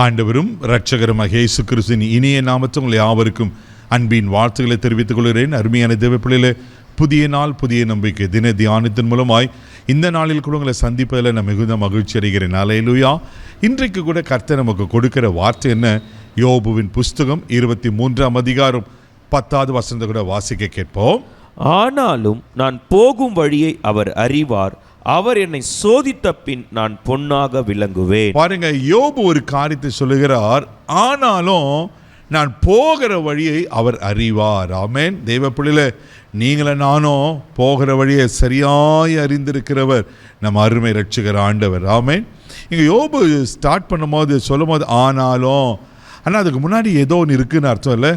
ஆண்டவரும் இரட்சகருமாகிய இயேசு கிறிஸ்துவின் இனிய நாமத்தில் உங்கள் யாவருக்கும் அன்பின் வாழ்த்துக்களை தெரிவித்துக் கொள்கிறேன். அருமையான தேவப்பிள்ளைகளே, புதிய நாள் புதிய நம்பிக்கை தின தியானத்தின் மூலமாய் இந்த நாளில் கூட உங்களை சந்திப்பதில் நான் மிகுந்த மகிழ்ச்சி அடைகிறேன். அல்லேலூயா. இன்றைக்கு கூட கர்த்தர் நமக்கு கொடுக்கிற வார்த்தை என்ன? யோபுவின் புஸ்தகம் 23ஆம் அதிகாரம் 10வது வசனத்தை கூட வாசிக்க கேட்போம். ஆனாலும் நான் போகும் வழியை அவர் அறிவார், அவர் என்னை சோதித்த பின் நான் பொன்னாக விளங்குவேன். பாருங்க, யோபு ஒரு காரியத்தை சொல்லுகிறார், ஆனாலும் நான் போகிற வழியை அவர் அறிவார். ஆமென். தேவ பிள்ளைகளே, நீங்கள நானும் போகிற வழியை சரியாய் அறிந்திருக்கிறவர் நம்ம அருமை இரட்சகர் ஆண்டவர். ஆமென். இங்கே யோபு ஸ்டார்ட் பண்ணும்போது சொல்லும் போது ஆனாலும், ஆனால் அதுக்கு முன்னாடி ஏதோ ஒன்று இருக்குன்னு அர்த்தம் இல்லை.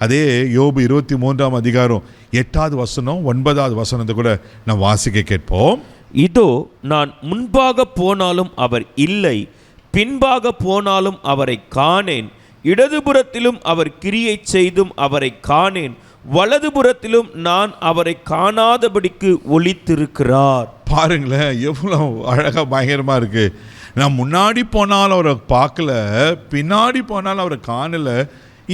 அதே யோபு 23ஆம் அதிகாரம் 8வது வசனம் 9வது வசனத்தை கூட நான் வாசிக்க கேட்போம். இதோ நான் முன்பாக போனாலும் அவர் இல்லை, பின்பாக போனாலும் அவரை காணேன், இடதுபுறத்திலும் அவர் கிரியை செய்தும் அவரை காணேன், வலதுபுறத்திலும் நான் அவரை காணாதபடிக்கு ஒளித்திருக்கிறார். பாருங்களேன், எவ்வளோ அழகாக பயங்கரமாக இருக்கு. நான் முன்னாடி போனாலும் அவரை பார்க்கல, பின்னாடி போனாலும் அவரை காணல,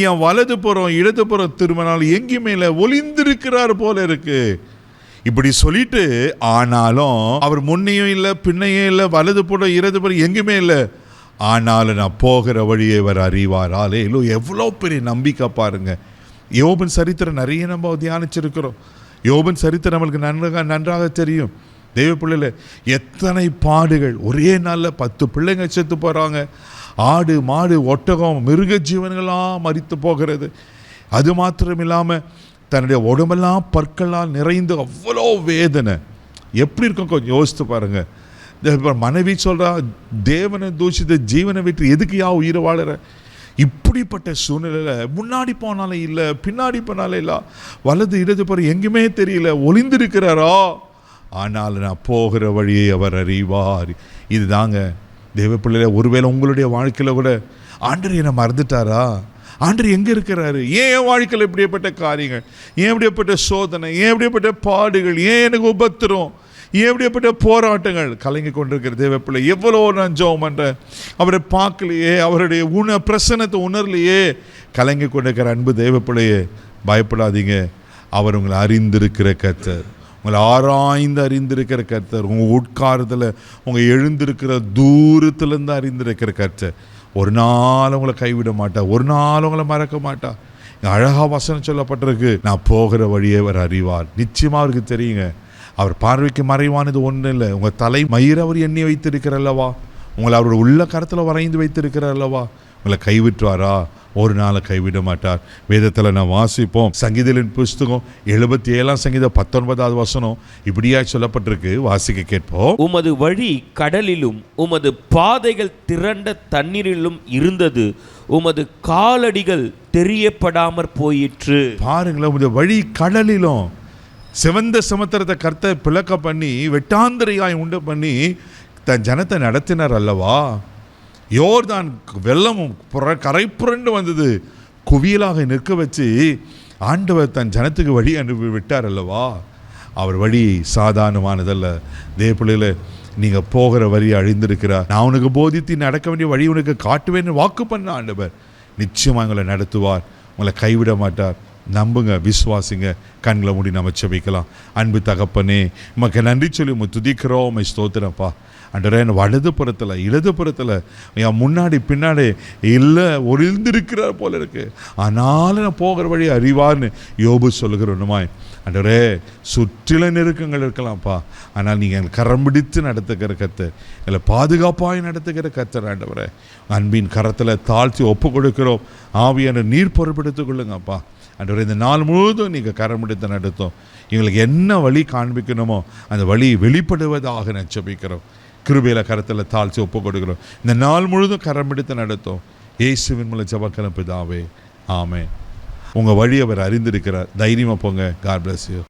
என் வலதுபுறம் இடதுபுறம் திரும்பினாலும் எங்கேயுமே இல்லை, ஒளிந்திருக்கிறார் போல இருக்கு. இப்படி சொல்லிட்டு, ஆனாலும் அவர் முன்னையும் இல்லை பின்னையும் இல்லை, வலதுபுறம் இடதுபுறம் எங்கேயுமே இல்லை, ஆனாலும் நான் போகிற வழியை அவர் அறிவார். இல்லை, எவ்வளோ பெரிய நம்பிக்கை பாருங்க. யோபின் சரித்திரம் நிறைய நம்ம தியானிச்சிருக்கிறோம். யோபின் சரித்திரம் நம்மளுக்கு நன்றாக தெரியும். தெய்வ பிள்ளைல எத்தனை பாடுகள், ஒரே நாளில் 10 பிள்ளைங்க செத்து போகிறாங்க, ஆடு மாடு ஒட்டகம் மிருக ஜீவன்களாம் மரித்து போகிறது. அது மாத்திரம் இல்லாமல் தன்னுடைய உடம்பெல்லாம் பற்களால் நிறைந்து அவ்வளோ வேதனை. எப்படி இருக்கும் கொஞ்சம் யோசித்து பாருங்கள். மனைவி சொல்கிறா, தேவனை தூஷித்த ஜீவனை விட்டு எதுக்கு உயிரை வாழற? இப்படிப்பட்ட சூழ்நிலையில் முன்னாடி போனாலும் இல்லை, பின்னாடி போனாலும் இல்லை, வலது இடது போகிற எங்கேயுமே தெரியல, ஒளிந்திருக்கிறாரா? ஆனால் நான் போகிற வழியை அவர் அறிவார். இதுதாங்க தேவ பிள்ளைகளை, ஒருவேளை உங்களுடைய வாழ்க்கையில் கூட ஆண்டவர் என்னை மறந்துட்டாரா? ஆண்டவர் எங்கே இருக்கிறாரு? ஏன் என் வாழ்க்கையில் இப்படிப்பட்ட காரியங்கள், ஏன் இப்படிப்பட்ட சோதனை, ஏன் இப்படிப்பட்ட பாடுகள், ஏன் எனக்கு உபத்திரம், ஏன் இப்படிப்பட்ட போராட்டங்கள் கலங்கி கொண்டிருக்கிற தேவ பிள்ளை, எவ்வளோ நான் ஜெபம் பண்ணுறேன், அவரை பார்க்கலையே, அவருடைய பிரசன்னத்தை உணரலையே, கலங்கி கொண்டிருக்கிற அன்பு தேவ பிள்ளையே, பயப்படாதீங்க. அவர் உங்களை அறிந்திருக்கிற கர்த்தர், உங்களை ஆராய்ந்து அறிந்திருக்கிற கர்த்தர், உங்கள் உட்காரத்தில் உங்கள் எழுந்திருக்கிற தூரத்துலேருந்து அறிந்திருக்கிற கர்த்தர். ஒரு நாள் உங்களை கைவிட மாட்டார், ஒரு நாள் உங்களை மறக்க மாட்டார். அழகாக வசனம் சொல்லப்பட்டிருக்கு, நான் போகிற வழியை அவர் அறிவார். நிச்சயமாக அவருக்கு தெரியுங்க. அவர் பார்வைக்கு மறைவானது ஒன்றும் இல்லை. உங்கள் தலை மயிர் அவர் எண்ணி வைத்திருக்கிறார் அல்லவா? உங்களை அவருடைய உள்ள கரத்தில் வரைந்து வைத்திருக்கிறார் அல்லவா? உங்களை கைவிட்டுவாரா? ஒரு நாளை கைவிட மாட்டார். வேதத்தில் நான் வாசிப்போம். சங்கீதத்தின் புஸ்தகம் 77ஆம் சங்கீதம் 19வது வசனம் இப்படியா சொல்லப்பட்டிருக்கு, வாசிக்க கேட்போம். உமது வழி கடலிலும் உமது பாதைகள் திரண்ட தண்ணீரிலும் இருந்தது, உமது காலடிகள் தெரியப்படாமற் போயிற்று. பாருங்களேன், உமது வழி கடலிலும், சிவந்த சமுத்திரத்தை கர்த்தர் பிளக்க பண்ணி வெட்டாந்திரையாய் உண்டு பண்ணி தன் ஜனத்தை நடத்தினார் அல்லவா? யோர்தான் வெள்ளமும் கரை புரண்டு வந்தது, குவியலாக நிற்க வச்சு ஆண்டவர் தன் ஜனத்துக்கு வழி அனுப்பி விட்டார் அல்லவா? அவர் வழி சாதாரணமானதல்ல. தேவ பிள்ளைகளே, நீங்கள் போகிற வழியை அழிந்திருக்கிறார். நான் உனக்கு போதித்து நடக்க வேண்டிய வழி உனக்கு காட்டுவேன்னு வாக்கு பண்ண ஆண்டவர் நிச்சயமாக உங்களை நடத்துவார், உங்களை கைவிட மாட்டார். நம்புங்க, விசுவாசிங்க. கண்களை மூடி நம்ம செபிக்கலாம். அன்பு தகப்பனே, நமக்கு நன்றி சொல்லி துதிக்கிறோம், உம்மை ஸ்தோத்திரப்பா. ஆண்டவரே, வலது புறத்தில் இடது புறத்தில் என் முன்னாடி பின்னாடி இல்லை ஒளிந்திருக்கிறார் போல இருக்கு, ஆனாலும் நான் போகிற வழி அறிவார்னு யோபு சொல்லுகிறோன்னுமாய். ஆண்டவரே, சுற்றில நெருக்கங்கள் இருக்கலாம்ப்பா, ஆனால் நீங்கள் எங்களை கரம் பிடித்து நடத்துகிற கர்த்தர், எங்களை பாதுகாப்பாய் நடத்துகிற கர்த்தர். ஆண்டவரே, அன்பின் கரத்தில் தாழ்த்தி ஒப்பு கொடுக்கிறோம். ஆவியான நீர் பொறுப்பெடுத்துக் கொள்ளுங்கப்பா. ஆண்டவரே, இந்த நாள் முழுவதும் நீங்கள் கரம் பிடித்து நடத்தும். எங்களுக்கு என்ன வழி காண்பிக்கணுமோ அந்த வழி வெளிப்படுவதாக நான் ஜெபிக்கிறோம். கிருபையில கரத்தில் தாழ்ச்சி ஒப்பு கொடுக்கிறோம். இந்த நாள் முழுதும் கரம் பிடித்து நடத்தும். இயேசுவின் மூலம் ஜெபக்கிறோம் பிதாவே, ஆமென். உங்கள் வழி அவர் அறிந்திருக்கிறார். தைரியமாக போங்க. God bless you.